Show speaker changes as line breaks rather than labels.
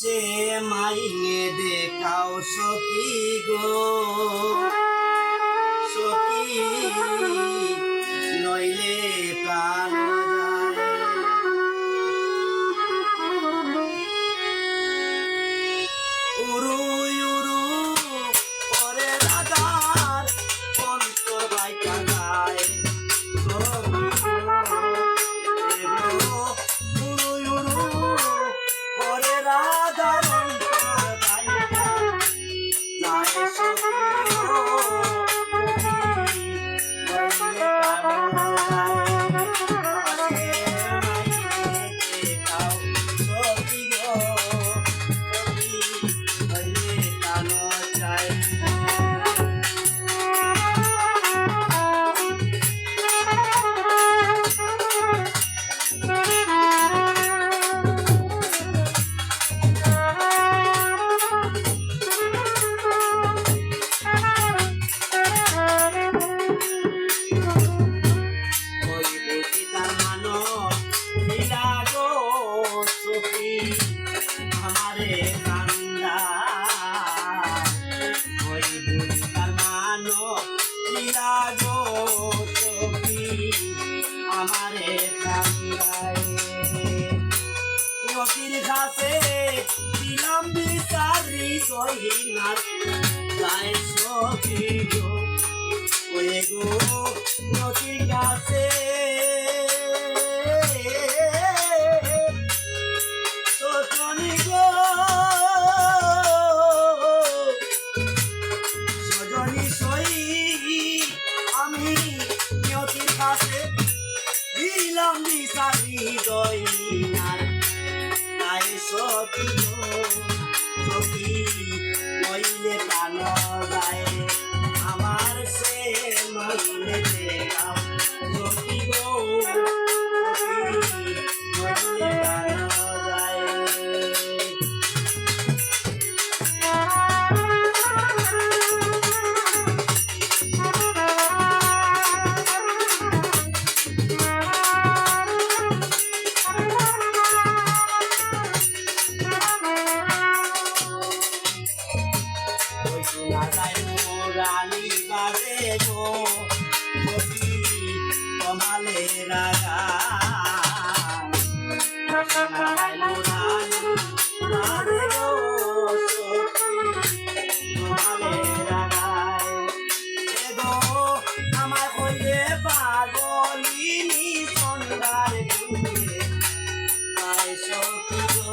সে মাইনে দেখাও সখী গো সখী নইলে প্রাণ উরু উরু পরে রাগার অন্তর বাইকা গায় हमारे कांदा कोई बुलकर मानो लीला गो सखी हमारे कांदाए नदीर घासे दिलाम बिसारी गहिनार गाय सखी गो ओए गो नदीर घासे দিলাম বিসারি দইনার তাই সখী সখী মইলে কান গায়ে আমার সে মইলে দেখাও সখী গো সখী মইলে কান গায়ে রানী বাজে গো সখী কমালে রাগা রানী বাজে গো সখী কমালে রাগায় এগো আমার হইলে পাগলিনী সন্ধ্যার ঘুরে তাই সখী গো